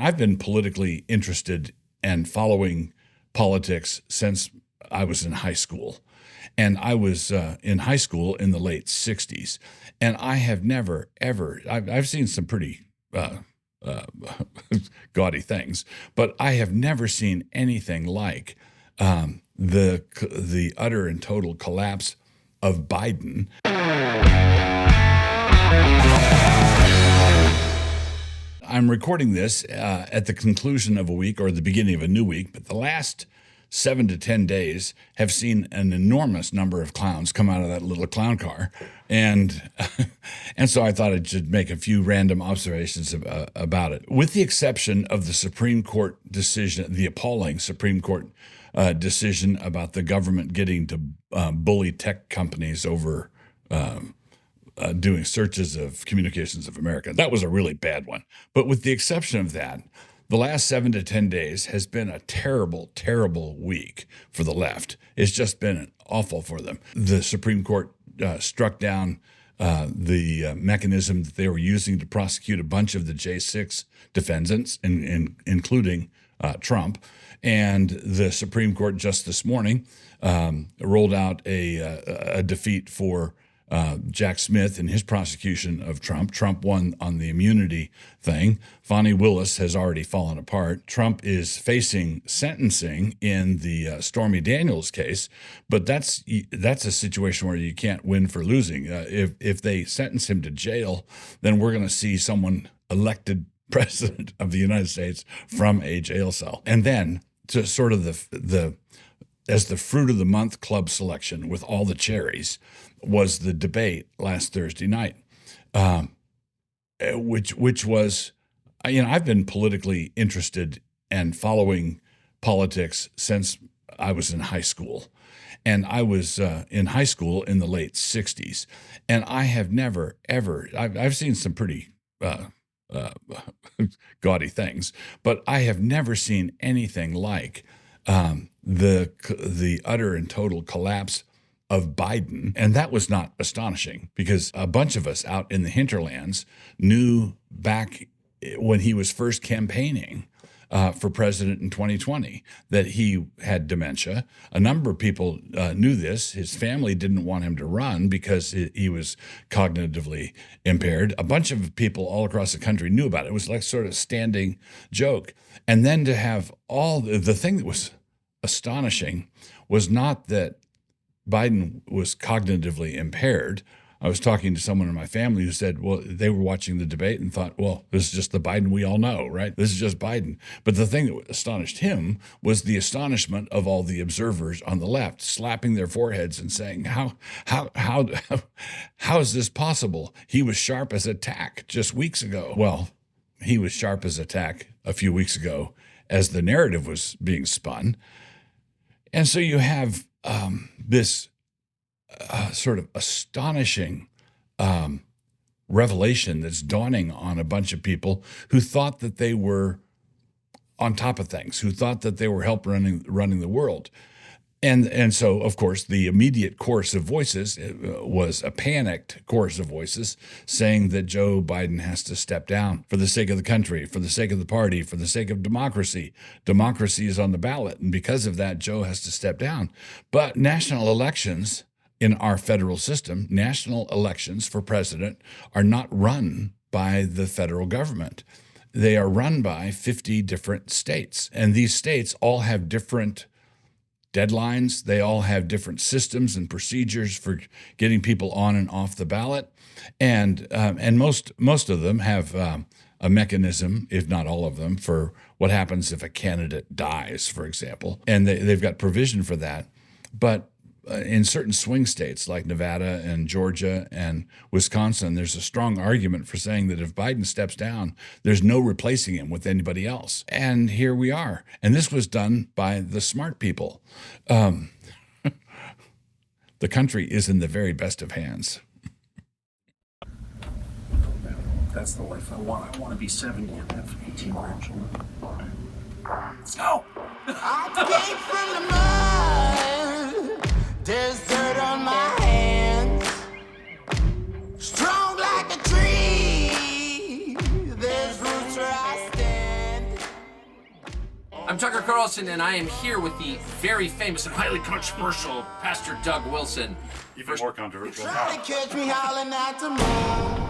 I've been politically interested and following politics since I was in high school. And I was in high school in the late 60s. And I have never, ever, I've seen some pretty uh, gaudy things, but I have never seen anything like the utter and total collapse of Biden. I'm recording this at the conclusion of a week or the beginning of a new week, but the last 7 to 10 days have seen an enormous number of clowns come out of that little clown car. And and so I thought I should make a few random observations about it. With the exception of the Supreme Court decision, the appalling Supreme Court decision about the government getting to bully tech companies over doing searches of Communications of America. That was a really bad one. But with the exception of that, the last 7 to 10 days has been a terrible, terrible week for the left. It's just been awful for them. The Supreme Court struck down the mechanism that they were using to prosecute a bunch of the J6 defendants, including Trump. And the Supreme Court just this morning rolled out a defeat for Jack Smith and his prosecution of Trump. Trump won on the immunity thing. Fani Willis has already fallen apart. Trump is facing sentencing in the Stormy Daniels case, but that's a situation where you can't win for losing. If they sentence him to jail, then we're going to see someone elected president of the United States from a jail cell. And then to sort of as the fruit of the month club selection with all the cherries was the debate last Thursday night, which was, I've been politically interested and following politics since I was in high school. And I was in high school in the late 60s. And I have never, ever, I've seen some pretty gaudy things, but I have never seen anything like the utter and total collapse of Biden. And that was not astonishing because a bunch of us out in the hinterlands knew back when he was first campaigning for president in 2020 that he had dementia. A number of people knew this. His family didn't want him to run because he was cognitively impaired. A bunch of people all across the country knew about it. It was like sort of standing joke. And then to have all the thing that was astonishing was not that Biden was cognitively impaired. I was talking to someone in my family who said, well, they were watching the debate and thought, well, this is just the Biden we all know, right? This is just Biden. But the thing that astonished him was the astonishment of all the observers on the left, slapping their foreheads and saying, how is this possible? He was sharp as a tack just weeks ago. Well, he was sharp as a tack a few weeks ago as the narrative was being spun. And so you have this sort of astonishing revelation that's dawning on a bunch of people who thought that they were on top of things, who thought that they were running the world. And so, of course, the immediate chorus of voices was a panicked chorus of voices saying that Joe Biden has to step down for the sake of the country, for the sake of the party, for the sake of democracy. Democracy is on the ballot. And because of that, Joe has to step down. But national elections in our federal system, national elections for president are not run by the federal government. They are run by 50 different states. And these states all have different deadlines. They all have different systems and procedures for getting people on and off the ballot. And most of them have a mechanism, if not all of them, for what happens if a candidate dies, for example. And they've got provision for that. But in certain swing states like Nevada and Georgia and Wisconsin, there's a strong argument for saying that if Biden steps down, there's no replacing him with anybody else. And here we are. And this was done by the smart people. The country is in the very best of hands. That's the life I want. I want to be 70 and have 18 grandchildren. Let's go! I came from the mud. There's dirt on my hands. Strong like a tree. There's roots where I stand. I'm Tucker Carlson, and I am here with the very famous and highly controversial Pastor Doug Wilson. Even more controversial. Try to catch me howling at the moon.